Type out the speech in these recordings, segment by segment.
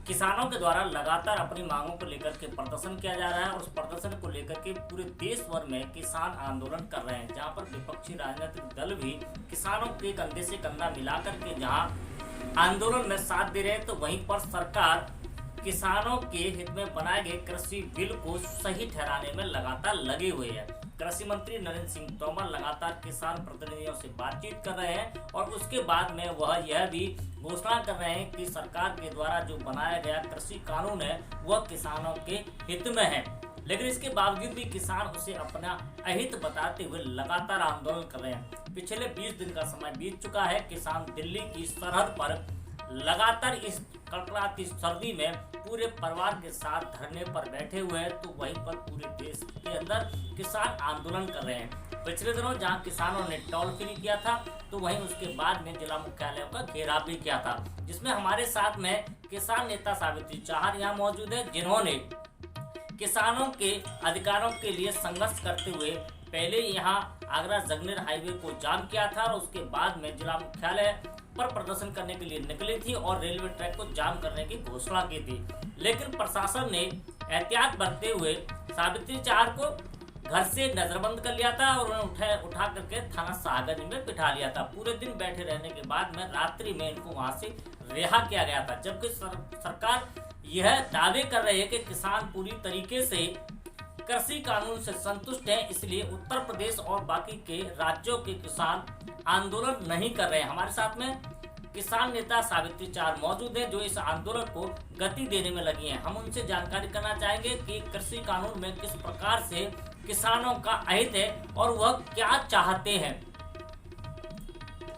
किसानों के द्वारा लगातार अपनी मांगों को लेकर के प्रदर्शन किया जा रहा है और उस प्रदर्शन को लेकर के पूरे देश भर में किसान आंदोलन कर रहे हैं, जहां पर विपक्षी राजनीतिक दल भी किसानों के कंधे से कंधा मिलाकर के जहां आंदोलन में साथ दे रहे हैं, तो वहीं पर सरकार किसानों के हित में बनाए गए कृषि बिल को सही ठहराने में लगातार लगे हुए हैं। कृषि मंत्री नरेंद्र सिंह तोमर लगातार किसान प्रतिनिधियों से बातचीत कर रहे हैं और उसके बाद में वह यह भी घोषणा कर रहे हैं कि सरकार के द्वारा जो बनाया गया कृषि कानून है वह किसानों के हित में है, लेकिन इसके बावजूद भी किसान उसे अपना अहित बताते हुए लगातार आंदोलन कर रहे हैं। पिछले 20 दिन का समय बीत चुका है। किसान दिल्ली की सरहद पर लगातार इस कड़कड़ाती सर्दी में पूरे परिवार के साथ धरने पर बैठे हुए हैं, तो वहीं पर पूरे देश के अंदर किसान आंदोलन कर रहे हैं। पिछले दिनों जहां किसानों ने टोल फ्री किया था, तो वहीं उसके बाद में जिला मुख्यालयों का घेराव भी किया था, जिसमें हमारे साथ में किसान नेता सावित्री चाहर यहाँ मौजूद है, जिन्होंने किसानों के अधिकारों के लिए संघर्ष करते हुए पहले यहाँ आगरा जगनेर हाईवे को जाम किया था और उसके बाद में जिला मुख्यालय पर प्रदर्शन करने के लिए निकली थी और रेलवे ट्रैक को जाम करने की घोषणा की थी, लेकिन प्रशासन ने एहतियात बरतते हुए सावित्री चाहर को घर से नजरबंद कर लिया था और उन्हें उठा करके थाना शाहगंज में बिठा लिया था। पूरे दिन बैठे रहने के बाद में रात्रि में इनको वहां से रिहा किया गया था, जबकि सरकार यह दावे कर रही है कि किसान पूरी तरीके से कृषि कानून से संतुष्ट हैं, इसलिए उत्तर प्रदेश और बाकी के राज्यों के किसान आंदोलन नहीं कर रहे हैं। हमारे साथ में किसान नेता सावित्री चाहर मौजूद है, जो इस आंदोलन को गति देने में लगी हैं। हम उनसे जानकारी करना चाहेंगे कि कृषि कानून में किस प्रकार से किसानों का अहित है और वह क्या चाहते हैं।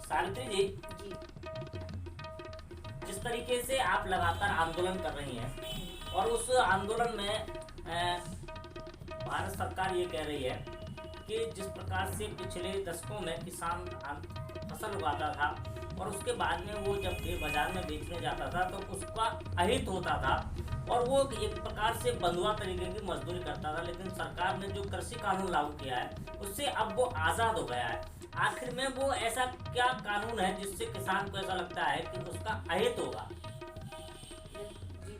सावित्री जी, जिस तरीके से आप लगातार आंदोलन कर रही हैं और उस आंदोलन में भारत सरकार ये कह रही है कि जिस प्रकार से पिछले दशकों में किसान फसल उगाता था और उसके बाद में वो जब बाजार में बेचने जाता था तो उसका अहित होता था और वो एक प्रकार से बंधुआ तरीके की मजदूरी करता था, लेकिन सरकार ने जो कृषि कानून लागू किया है उससे अब वो आज़ाद हो गया है। आखिर में वो ऐसा क्या कानून है जिससे किसान को ऐसा लगता है कि उसका अहित होगा?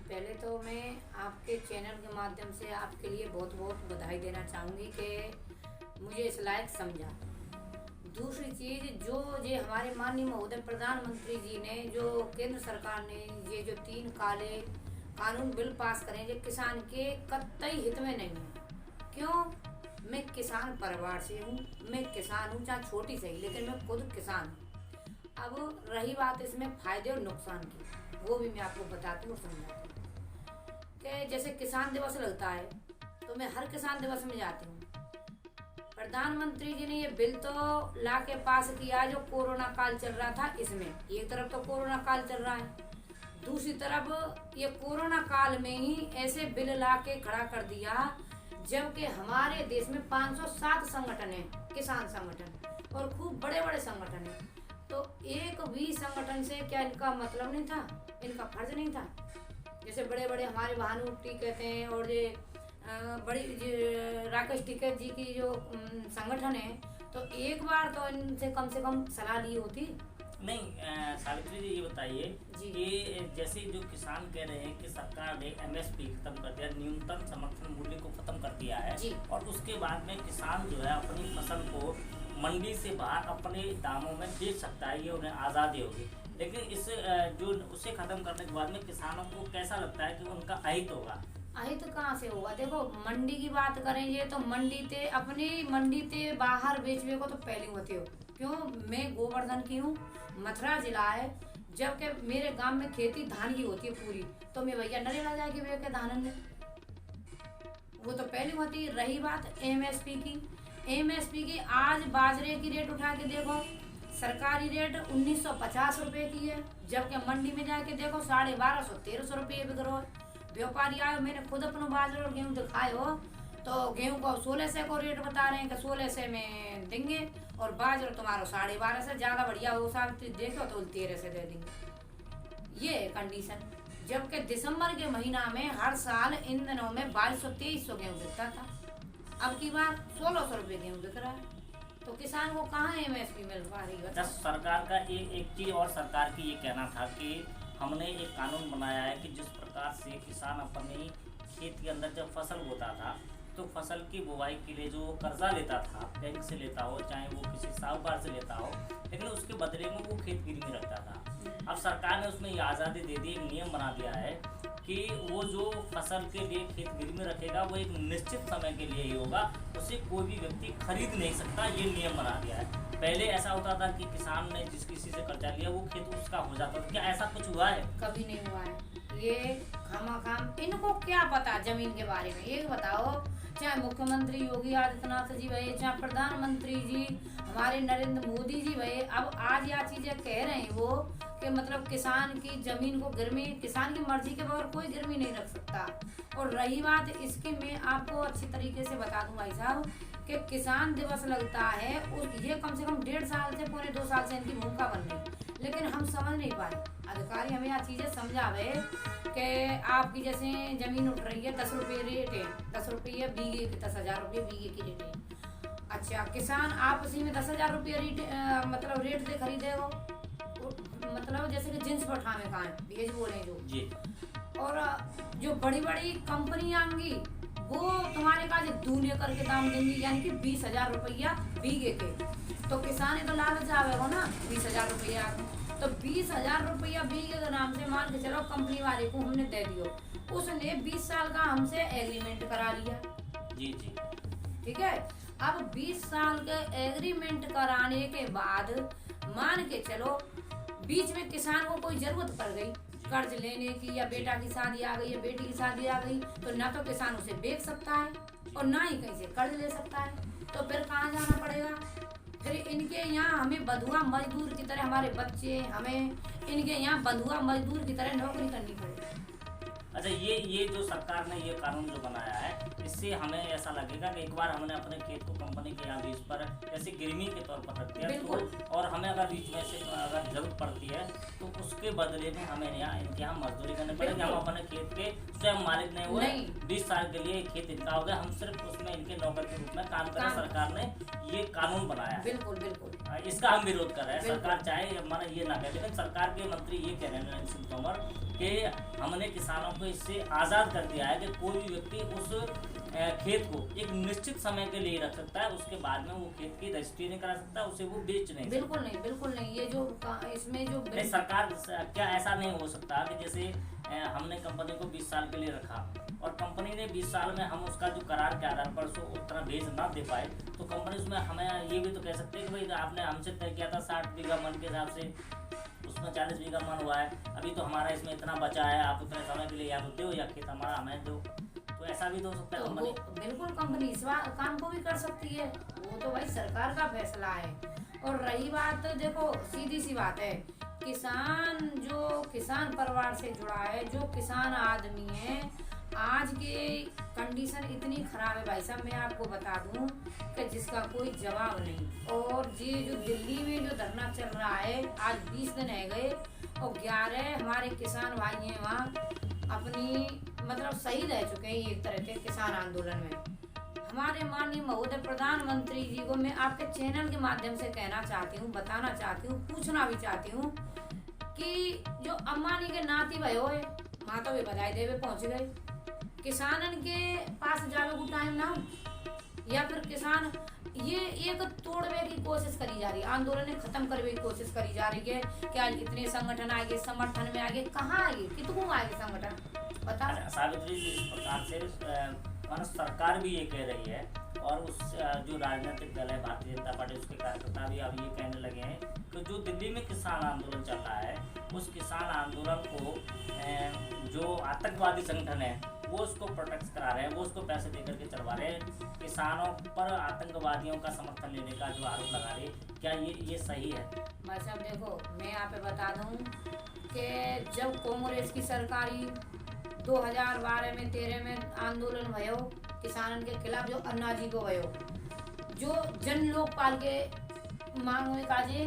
पहले तो मैं आपके चैनल के माध्यम से आपके लिए बहुत बहुत बधाई देना चाहूँगी कि मुझे इस लायक समझा। दूसरी चीज़ जो हमारे माननीय महोदय प्रधानमंत्री जी ने, जो केंद्र सरकार ने ये जो 3 काले कानून बिल पास करें, जो किसान के कतई हित में नहीं है। क्यों? मैं किसान परिवार से हूँ, मैं किसान हूँ, चाहे छोटी सही, लेकिन मैं खुद किसान हूँ। अब रही बात इसमें फायदे और नुकसान की, वो भी मैं आपको बताती हूँ और समझाती हूँ कि जैसे किसान दिवस लगता है तो मैं हर किसान दिवस में जाती हूँ। प्रधानमंत्री जी ने ये बिल तो ला के पास किया जो कोरोना काल चल रहा था, इसमें एक तरफ तो कोरोना काल चल रहा है, दूसरी तरफ ये कोरोना काल में ही ऐसे बिल ला के खड़ा कर दिया, जबकि हमारे देश में 507 संगठन है, किसान संगठन, और खूब बड़े बड़े संगठन है। तो एक भी संगठन से क्या इनका मतलब नहीं था, इनका फर्ज नहीं था? जैसे बड़े बड़े हमारे भानुमती कहते हैं और ये बड़ी राकेश टिकैत जी की जो संगठन है, तो एक बार तो इनसे कम से कम सलाह ली होती। नहीं सावित्री जी, ये बताइए कि जैसे जो किसान कह रहे हैं कि सरकार ने MSP खत्म कर दिया, न्यूनतम समर्थन मूल्य को खत्म कर दिया है और उसके बाद में किसान जो है अपनी फसल को मंडी से बाहर अपने दामों में बेच सकता है, ये उन्हें आज़ादी होगी, लेकिन इस जो उसे खत्म करने के बाद में किसानों को कैसा लगता है कि उनका अहित होगा? अहित कहाँ से होगा? देखो, मंडी की बात करेंगे तो मंडी ते बाहर बेचने को तो पहले होते हो। क्यों? मैं गोवर्धन की हूँ, मथुरा जिला है, जबकि मेरे गांव में खेती धान की होती है पूरी, तो मैं भैया नरेला जाके बेच के धान में, वो तो पहले होती। रही बात MSP की, आज बाजरे की रेट उठा के देखो, सरकारी रेट 1950 रुपए की है, जबकि मंडी में जाके देखो 1250-1300 रुपये बिक रहा है। व्यापारी आयो, मैंने खुद अपना बाजरा और गेहूँ दिखाए हो, तो गेहूँ को 1600 को रेट बता रहे हैं कि 1600 में देंगे और बाजरा तुम्हारा 1250, ज़्यादा बढ़िया हो सावित्री देखो तो 1300 दे देंगे। ये कंडीशन, जबकि दिसंबर के महीना में हर साल इन दिनों में 2200-2300 गेहूँ बिकता था, अब की बार 1600 रुपये गेहूँ बिक रहा है। तो किसान को कहाँ MSP मिल पा रही है? सरकार का एक चीज और सरकार की ये कहना था कि हमने एक कानून बनाया है कि जिस प्रकार से किसान अपने खेत के अंदर जब फसल बोता था तो फसल की बुवाई के लिए जो कर्जा लेता था, बैंक से लेता हो चाहे वो किसी साहूकार से लेता हो, लेकिन उसके बदले में वो खेत गिरवी रखता था। अब सरकार ने उसमें ये आज़ादी दे दी, एक नियम बना दिया है कि वो जो फसल के लिए खेत गिरवी रखेगा वो एक निश्चित समय के लिए ही होगा, उसे कोई भी व्यक्ति खरीद नहीं सकता, ये नियम बना दिया है। पहले ऐसा होता था कि किसान ने जिस किसी से कर्जा लिया वो खेत उसका हो जाता था। क्या ऐसा कुछ हुआ है? कभी नहीं हुआ है। ये खामाखाम, इनको क्या पता जमीन के बारे में? ये बताओ, चाहे मुख्यमंत्री योगी आदित्यनाथ जी भये, चाहे प्रधानमंत्री जी हमारे नरेंद्र मोदी जी भये, अब आज यह चीजें कह रहे हैं वो कि मतलब किसान की जमीन को गिरवी, किसान की मर्जी के बगैर कोई गिरवी नहीं रख सकता। और रही बात इसकी, मैं आपको अच्छी तरीके से बता दूं भाई साहब कि किसान दिवस लगता है, ये कम से कम 1.5 साल से पौने 2 साल से इनकी भूमिका बन रही, लेकिन हम समझ नहीं पाए। अधिकारी हमें यह चीजें समझावे कि आपकी जैसे जमीन उठ रही है, 10 रुपये रेट है, 10 रुपये बीघे के, 10,000 रुपये बीघे की रेट है। अच्छा, किसान आप उसी में 10,000 रुपये मतलब रेट दे खरीदे हो, मतलब जैसे कि जींस पठा में कहा भेज बोले जो जी। और जो बड़ी बड़ी कंपनी आएंगी वो तुम्हारे का दूने करके दाम देंगी, यानी कि 20,000 रुपया बीघे के। तो किसान तो लालच आवेगा ना 20,000 रुपया, तो 20,000 रुपया बीघे के नाम से मान के चलो कंपनी वाले को हमने दे दियो, उसने 20 साल का हमसे एग्रीमेंट करा लिया। जी जी, ठीक है। अब 20 साल का एग्रीमेंट कराने के बाद मान के चलो बीच में किसान को कोई जरूरत पड़ गई कर्ज लेने की, या बेटा की शादी आ गई या बेटी की शादी आ गई, तो ना तो किसान उसे बेच सकता है और ना ही कहीं से कर्ज ले सकता है, तो फिर कहाँ जाना पड़ेगा? फिर इनके यहाँ हमें बंधुआ मजदूर की तरह, हमारे बच्चे हमें इनके यहाँ बंधुआ मजदूर की तरह नौकरी करनी पड़ेगी। अच्छा, ये जो सरकार ने ये कानून जो बनाया है, इससे हमें ऐसा लगेगा कि एक बार हमने अपने खेत को कंपनी के यहाँ बीच पर ऐसे गिरवी के तौर पर रख दिया तो, और हमें अगर बीच में से अगर जरूरत पड़ती है तो उसके बदले में हमें यहाँ इनके यहाँ मजदूरी करनी पड़ेगी। हम अपने खेत के स्वयं मालिक नहीं हुए, 20 साल के लिए खेत इनका हो गया, हम सिर्फ उसमें इनके नौकर के रूप में काम करें। सरकार ने ये कानून बनाया है, बिल्कुल बिल्कुल, इसका हम विरोध कर रहे हैं। सरकार चाहे हमारा ये ना कहे, लेकिन सरकार के मंत्री ये कह रहे हैं नरेंद्र सिंह तोमर कि हमने किसानों को इससे आज़ाद कर दिया है कि कोई भी व्यक्ति उस खेत को एक निश्चित समय के लिए रख सकता है, उसके बाद में वो खेत की रजिस्ट्री नहीं करा सकता, उसे वो बेच नहीं सकता। बिल्कुल नहीं, बिल्कुल नहीं। ये जो इसमें जो सरकार, क्या ऐसा नहीं हो सकता कि जैसे हमने कंपनी को 20 साल के लिए रखा और कंपनी ने 20 साल में हम उसका जो करार के आधार पर उसको उतना भेज ना दे पाए, तो कंपनी उसमें हमें ये भी तो कह सकते हैं कि भाई आपने हमसे तय किया था 60 बीघा मन के हिसाब से, उसमें 40 बीघा मन हुआ है, अभी तो हमारा इसमें इतना बचा है, आप उतने समय के लिए या तो दो या खेत हमारा हमें दो, तो ऐसा भी तो हो सकता है। तो बिल्कुल कंपनी इस काम को भी कर सकती है, वो तो भाई सरकार का फैसला है। और रही बात, देखो सीधी सी बात है, किसान जो किसान परिवार से जुड़ा है, जो किसान आदमी है, आज के कंडीशन इतनी खराब है भाई साहब, मैं आपको बता दूं कि जिसका कोई जवाब नहीं। और ये जो दिल्ली में जो धरना चल रहा है, आज 20 दिन है गए और 11 हमारे किसान भाई हैं वहाँ अपनी मतलब शहीद रह चुके हैं एक तरह के किसान आंदोलन में। हमारे माननीय महोदय प्रधानमंत्री जी को मैं आपके चैनल के माध्यम से कहना चाहती हूँ, बताना चाहती हूँ, पूछना भी चाहती हूँ कि जो अम्बानी के नाती भाई हो वहाँ तो भी बधाई देवे पहुँच गए, किसानन के पास जावे को टाइम ना हो, या फिर किसान ये एक तोड़वे की कोशिश करी जा रही है, आंदोलन खत्म करने की कोशिश करी जा रही है। क्या इतने संगठन आगे, समर्थन में आगे, कहाँ आगे, कितने आगे संगठन बता? सावित्री जी, इस प्रकार से सरकार भी ये कह रही है और उस जो राजनीतिक दल है भारतीय जनता पार्टी, उसके कार्यकर्ता भी अब ये कहने लगे हैं कि जो दिल्ली में किसान आंदोलन चल रहा है, उस किसान आंदोलन को जो आतंकवादी संगठन है वो उसको प्रोटेक्ट करा रहे हैं, वो उसको पैसे देकर के चलवा रहे हैं, किसानों पर आतंकवादियों का समर्थन लेने का जो आरोप लगा रहे हैं। क्या ये सही है? भाई साहब देखो, मैं यहाँ पे बता दूँ कि जब कांग्रेस की सरकारी 2012 में 13 में आंदोलन भयो किसानन के खिलाफ, जो अन्ना जी को भयो, जो जन लोकपाल के मांग में काजे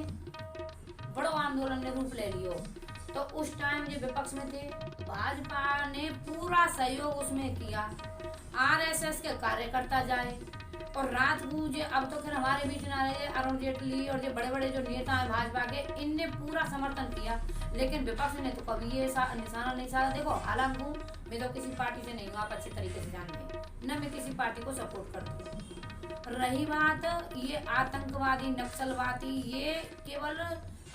बड़ो आंदोलन ने रूप ले लियो, तो उस टाइम जो विपक्ष में थे, भाजपा ने पूरा सहयोग उसमें किया। आरएसएस के कार्यकर्ता जाए, और रात को जो अब तो खैर हमारे बीच ना रहे अरुण जेटली और जो बड़े बड़े जो नेता हैं भाजपा के, इनने पूरा समर्थन किया, लेकिन विपक्ष ने तो कभी ये निशाना नहीं साधा। देखो हालांकि मैं तो किसी पार्टी से नहीं हूँ, आप अच्छे तरीके से जानते हैं, न मैं किसी पार्टी को सपोर्ट करती हूँ। रही बात ये आतंकवादी नक्सलवादी, ये केवल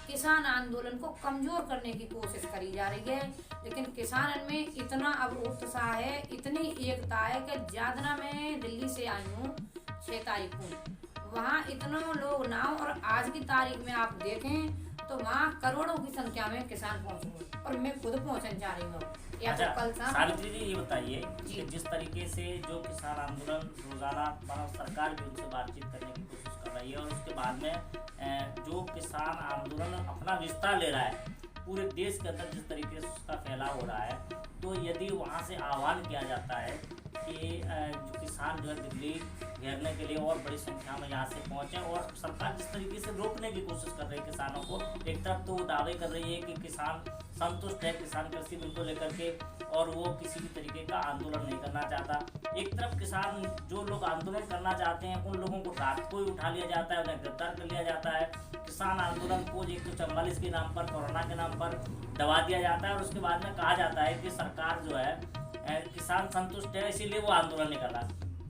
किसान आंदोलन को कमजोर करने की कोशिश करी जा रही है, लेकिन किसानन में इतना अब उत्साह है, इतनी एकता है कि ज्यादा मैं दिल्ली से आई हूँ 6 तारीख को, वहाँ इतने लोग ना, और आज की तारीख में आप देखें तो वहाँ करोड़ों की संख्या में किसान पहुँचे, और मैं खुद पहुँचने जा रही हूँ। अच्छा, सावित्री जी ये बताइए कि जिस तरीके से जो किसान आंदोलन रोजाना मानव सरकार भी उनसे बातचीत करने की कोशिश कर रही है, और उसके बाद में जो किसान आंदोलन अपना विस्तार ले रहा है पूरे देश के अंदर, जिस तरीके से उसका फैलाव हो रहा है, तो यदि वहाँ से आह्वान किया जाता है कि जो किसान जो है दिल्ली घेरने के लिए और बड़ी संख्या में यहाँ से पहुँचे, और सरकार जिस तरीके से रोकने की कोशिश कर रही है किसानों को, एक तरफ तो वो दावे कर रही है कि किसान संतुष्ट है किसान कृषि बिल को लेकर के, और वो किसी भी तरीके का आंदोलन नहीं करना चाहता। एक तरफ किसान जो लोग आंदोलन करना चाहते हैं उन लोगों को रात को ही उठा लिया जाता है, उन्हें गिरफ्तार कर लिया जाता है। किसान आंदोलन को 144 के नाम पर, कोरोना के नाम पर दबा दिया जाता है, और उसके बाद में कहा जाता है कि सरकार जो है किसान संतुष्ट है इसीलिए वो आंदोलन नहीं कर रहा।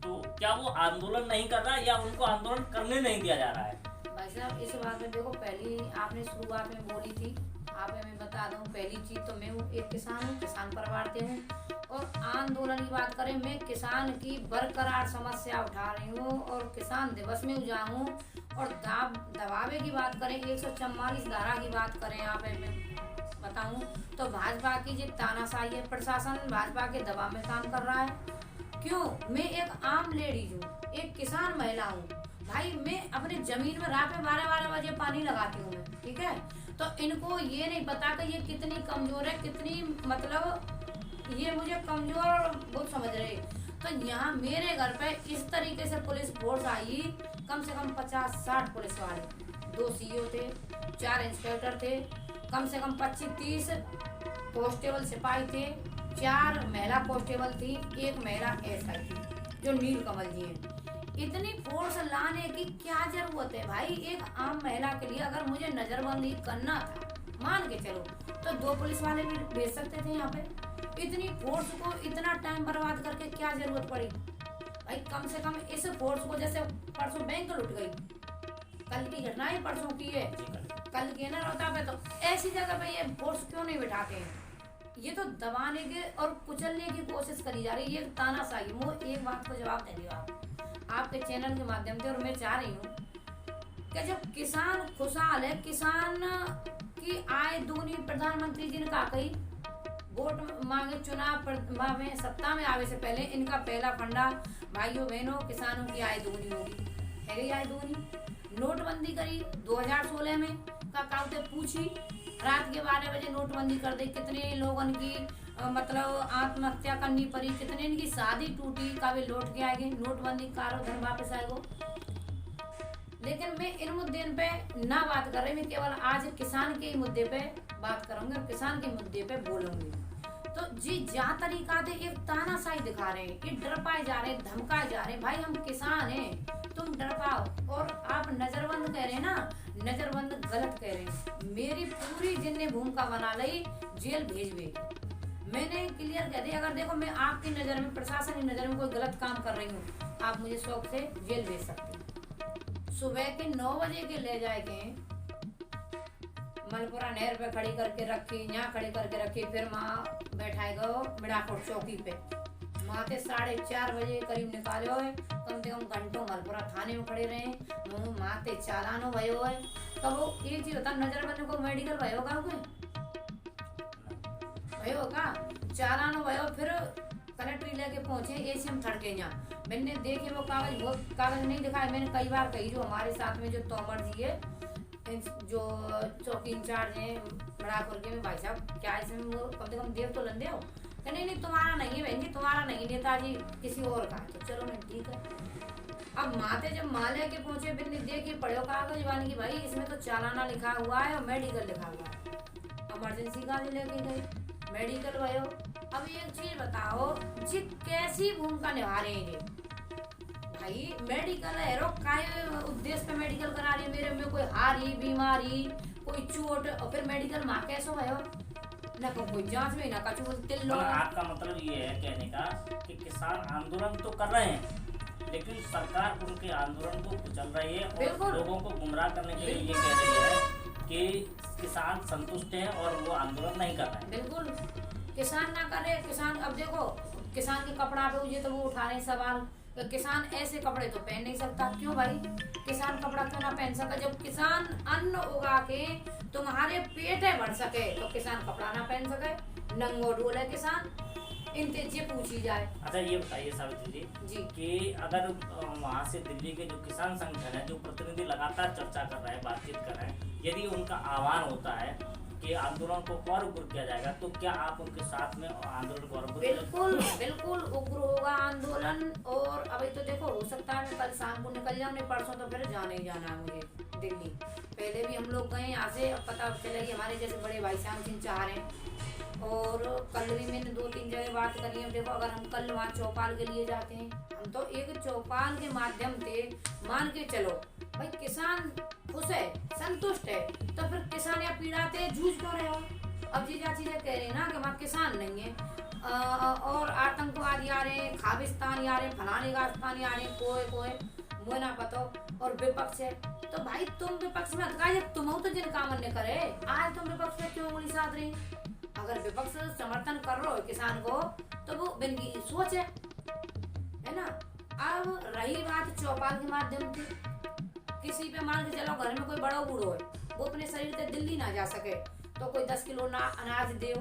तो क्या वो आंदोलन नहीं कर रहा या उनको आंदोलन करने नहीं दिया जा रहा है? भाई साहब इस बात में देखो, पहली आपने शुरुआत में बोली थी, आप मैं बता दूं, पहली चीज तो मैं एक किसान हूँ, किसान परिवार से हूँ, और आंदोलन की बात करें, मैं किसान की बरकरार समस्या उठा रही हूँ, और किसान दिवस में जाऊँ, और दबावे की बात करें, 144 धारा की बात करें, आप मैं बताऊं तो भाजपा की जो तानाशाही है, प्रशासन भाजपा के दबाव में काम कर रहा है। क्यों? मैं एक आम लेडीज हूँ, एक किसान महिला हूँ भाई, मैं अपने जमीन में रात में 12-12 बजे पानी लगाती हूँ मैं, ठीक है? तो इनको ये नहीं पता कि ये कितनी कमजोर है, कितनी मतलब ये मुझे कमजोर बहुत समझ रहे। तो यहाँ मेरे घर पे इस तरीके से पुलिस फोर्स आई, कम से कम 50-60 पुलिस वाले, 2 सीओ थे, 4 इंस्पेक्टर थे, कम से कम 25-30 कांस्टेबल सिपाही थे, 4 महिला कांस्टेबल थी, 1 महिला एसआई थी जो नीलकमल जी हैं। इतनी फोर्स लाने की क्या जरूरत है भाई? एक आम महिला के लिए अगर मुझे नजरबंदी करना था, मान के चलो, तो 2 पुलिस वाले भी भेज सकते थे यहाँ पे। इतनी फोर्स को इतना टाइम बर्बाद करके क्या जरूरत पड़ी भाई? कम से कम इस फोर्स को, जैसे परसों बैंक लुट गई, कल की घटना है, परसों की है, कल की है ना रोहता पे, तो ऐसी जगह पे ये फोर्स क्यों नहीं बिठाते हैं? ये तो दबाने के और कुचलने की कोशिश करी जा रही है, ये तानाशाही। वो एक बात को जवाब दे दिया आपके चैनल के माध्यम से, और मैं चाह रही हूँ कि जब किसान खुशहाल है, किसान की आय दूनी, प्रधानमंत्री जी ने कहा कही वोट मांगे, चुनाव में सत्ता में आवे से पहले इनका पहला फंडा, भाइयों बहनों किसानों की आय दूनी होगी, है आय दूनी। नोटबंदी करी 2016 में, काउते पूछी, रात के 12 बजे नोटबंदी कर दी, कितने लोगों की मतलब आत्महत्या करनी पड़ी, कितने इनकी शादी टूटी, कभी लौट के आएंगे, नोटबंदी कारो धन वापस आएगो। लेकिन मैं इन मुद्दे पे ना बात कर रही, मैं केवल आज किसान के मुद्दे पे बात करूंगी और किसान के मुद्दे पे बोलूंगी। तो जी जहाँ तरीका दे एक तानाशाही दिखा रहे हैं, ये डर पाए जा रहे हैं, धमकाए जा रहे हैं, भाई हम किसान हैं, तुम डर पाओ। और आप नजरबंद कह रहे हैं ना, नजरबंद गलत कह रहे हैं। मेरी पूरी जिन्ने भूमिका बना ली, जेल भेजवे, मैंने क्लियर कह दिया। अगर देखो मैं आपकी नजर में, प्रशासन की नजर में कोई गलत काम कर रही हूँ, आप मुझे शौक से जेल भेज सकते हैं। सुबह के 9 बजे के ले जाएंगे, मलपुरा नहर पे खड़ी करके रखी, यहाँ खड़ी करके रखी, फिर वहाँ बैठाएगा मिड़ाकोट चौकी पे, वहाँ से 4:30 बजे करीब निकालो है, कम से कम घंटों मलपुरा थाने में खड़े रहे, वहाँ से चालानो भयो है। तो वो एक चीज होता, नजरबंद को मेडिकल भयो का भयो का चालानो भयो, फिर कलेक्ट्री लेके पहुंचे एसीएम थड़के यहाँ। मैंने देखे वो कागज, वो कागज नहीं दिखाया, मैंने कई बार कही, जो हमारे साथ में जो तोमर जी है, जो चौकी इंचार्ज है बड़ापुर के, में भाई साहब क्या इसमें वो कम से कम देव तो लंदे हो? नहीं तुम्हारा नहीं है बहन जी, तुम्हारा नहीं, नेताजी किसी और का है। तो चलो मैं ठीक है। अब माते जब माले के पहुंचे, बिन्नी देखी पढ़ो कागज वाली की, भाई इसमें तो चालाना लिखा हुआ है और मेडिकल लिखा हुआ है। इमरजेंसी कागज लेके गए, मेडिकल भयो। अब एक चीज बताओ जी, कैसी भूमिका निभा रहे हैं भाई मेडिकल है रो काय उद्देश्य पे मेडिकल करा रही है, मेरे में कोई हारी बीमारी कोई चोट और फिर मेडिकल माँ कैसो भयो ना कोई जांच में ना कछु तिल्लो। आपका मतलब ये है कहने का कि किसान आंदोलन तो कर रहे हैं लेकिन सरकार उनके आंदोलन को कुचल रही है और लोगों को गुमराह करने के लिए ये कह रही है कि किसान संतुष्ट हैं और वो आंदोलन नहीं कर रहे हैं। बिल्कुल किसान ना करे, किसान अब देखो किसान के कपड़ा पे ये तो वो उठा रहे हैं सवाल, तो किसान ऐसे कपड़े तो पहन नहीं सकता। क्यों भाई किसान कपड़ा क्यों ना पहन सका? जब किसान अन्न उगा के तुम्हारे पेट है भर सके तो किसान कपड़ा ना पहन सके, नंगो डोले किसान, इनसे ये पूछी जाए। अच्छा ये बताइए सावित्री जी कि अगर वहाँ से दिल्ली के जो किसान संगठन है, जो प्रतिनिधि लगातार चर्चा कर रहे हैं, बातचीत कर रहे हैं, यदि उनका आह्वान होता है कि आंदोलन को और उग्र किया जाएगा तो क्या आप उनके साथ में आंदोलन को और बिल्कुल बिल्कुल उग्र होगा आंदोलन। और अभी तो देखो हो सकता है मैं कल शाम को निकल जाऊँ, नहीं परसों तो फिर जाना ही जाना है मुझे दिल्ली। पहले भी हम लोग गए यहाँ से, अब पता चला कि हमारे जैसे बड़े भाई श्याम सिंह चाह रहे हैं और कल भी मैंने 2-3 जगह बात करी है। देखो अगर हम कल वहाँ चौपाल के लिए जाते हैं, हम तो एक चौपाल के माध्यम से मान के चलो भाई किसान खुश है संतुष्ट है, तो फिर किसान या पीड़ाते जूझ क्यों रहे हो? अब जी जा चीजें कह रहे हैं ना कि वहाँ किसान नहीं है और आतंकवादी आ रहे हैं, खालिस्तानी आ रहे हैं, फलाने गास्तानी आ रहे हैं, कोई मुझे ना पता और विपक्ष है। तो भाई तुम विपक्ष में अटका, तुम तो जिन काम ने करे आज तुम विपक्ष में क्यों उंगली साध रही? अगर विपक्ष समर्थन कर रहे हो किसान को तो वो बिनकी सोच है ना। अब रही बात चौपाल के माध्यम से, किसी पे मान के चलो घर में कोई बड़ा बूढ़ो है, वो अपने शरीर से दिल्ली ना जा सके तो कोई 10 किलो ना अनाज दे,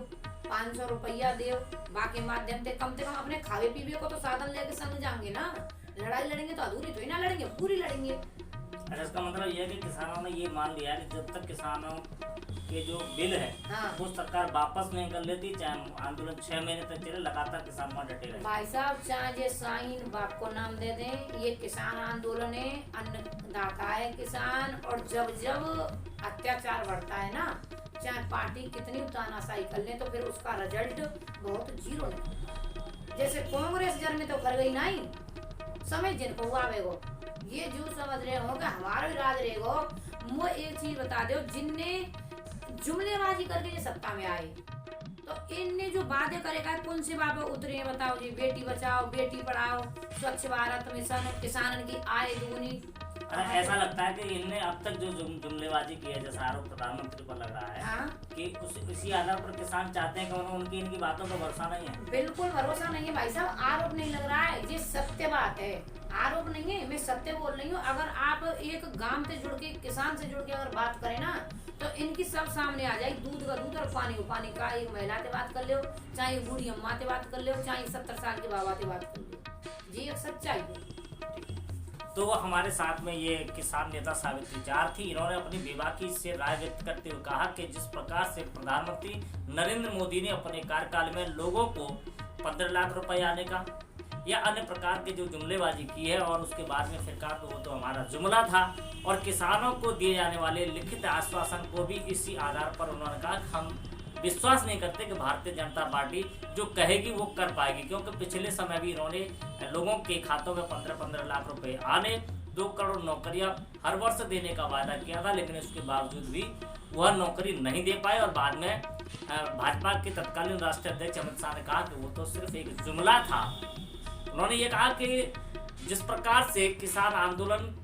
500 रुपया दे, बाकी माध्यम से कम अपने खावे पीवे को तो साधन लेके संग जाएंगे ना। लड़ाई लड़ेंगे तो अधूरी तो ही ना लड़ेंगे, पूरी लड़ेंगे। अच्छा इसका मतलब ये है कि किसानों ने ये मान लिया है कि जब तक किसानों के जो बिल है वो सरकार वापस नहीं कर लेती, चाहे आंदोलन 6 महीने तक चले, लगातार किसान वहाँ डटे रहे। भाई साहब चाहे ये साइन बाप को नाम दे दें, ये किसान आंदोलन है, अन्नदाता है किसान। और जब जब अत्याचार बढ़ता है ना, चाहे पार्टी कितनी तानाशाही कर ले तो फिर उसका रिजल्ट बहुत जीरो नहीं। जैसे कांग्रेस जन में तो कर गई नहीं, समझ जिनको आवेगो ये जो समझ रहे हो कि हमारा राज रहेगो। वो एक चीज बता दो, जिनने जुमलेबाजी करके ये सत्ता में आए तो इनने जो वादे करेगा कौन से बाबा उतरे हैं बताओ जी? बेटी बचाओ बेटी पढ़ाओ, स्वच्छ भारत मिशन, किसानन की आय दुगनी। ऐसा लगता है कि इनने अब तक जो जुमलेबाजी की है, जैसा आरोप प्रधानमंत्री पर लग रहा है कि उसी आधार पर किसान चाहते हैं कि उनकी इनकी बातों पर भरोसा नहीं है। बिल्कुल भरोसा नहीं है भाई साहब, आरोप नहीं लग रहा है, ये सत्य बात है, आरोप नहीं है, मैं सत्य बोल रही हूँ। अगर आप एक गांव से जुड़ के किसान से जुड़ के अगर बात करें ना तो इनकी सब सामने आ जाएगी। दूध का दूध और पानी को पानी का। एक महिला से बात कर लो, चाहे बूढ़ी अम्मा से बात कर लो, चाहे 70 साल के बाबा से बात कर लो, जी एक सच्चाई है। तो हमारे साथ में ये किसान नेता सावित्री जार थी। इन्होंने अपनी बेबाकी से राय व्यक्त करते हुए कहा कि जिस प्रकार से प्रधानमंत्री नरेंद्र मोदी ने अपने कार्यकाल में लोगों को 15 लाख रुपए आने का या अन्य प्रकार की जो जुमलेबाजी की है और उसके बाद में फिर कहा तो वो तो हमारा जुमला था, और किसानों को दिए जाने वाले लिखित आश्वासन को भी इसी आधार पर उन्होंने कहा कि हम विश्वास नहीं करते कि भारतीय जनता पार्टी जो कहेगी वो कर पाएगी, क्योंकि पिछले समय भी इन्होंने लोगों के खातों में 15-15 लाख रुपए आने, 2 करोड़ नौकरियां हर वर्ष देने का वादा किया था, लेकिन उसके बावजूद भी वह नौकरी नहीं दे पाए। और बाद में भाजपा के तत्कालीन राष्ट्रीय अध्यक्ष अमित शाह ने कहा कि वो तो सिर्फ एक जुमला था। उन्होंने ये कहा कि जिस प्रकार से किसान आंदोलन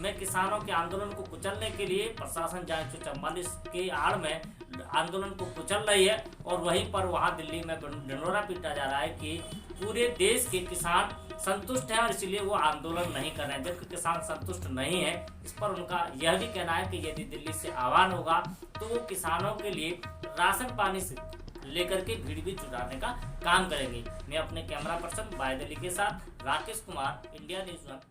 में किसानों के आंदोलन को कुचलने के लिए प्रशासन जांच 144 के आड़ में आंदोलन को कुचल रही है, और वहीं पर वहां दिल्ली में ढिंढोरा पीटा जा रहा है कि पूरे देश के किसान संतुष्ट हैं और इसलिए वो आंदोलन नहीं कर रहे हैं, जबकि किसान संतुष्ट नहीं है। इस पर उनका यह भी कहना है कि यदि दिल्ली से आह्वान होगा तो वो किसानों के लिए राशन पानी से लेकर के भीड़ भी जुटाने का काम करेंगे। मैं अपने कैमरा पर्सन बायदली के साथ राकेश कुमार, इंडिया न्यूज़ 1।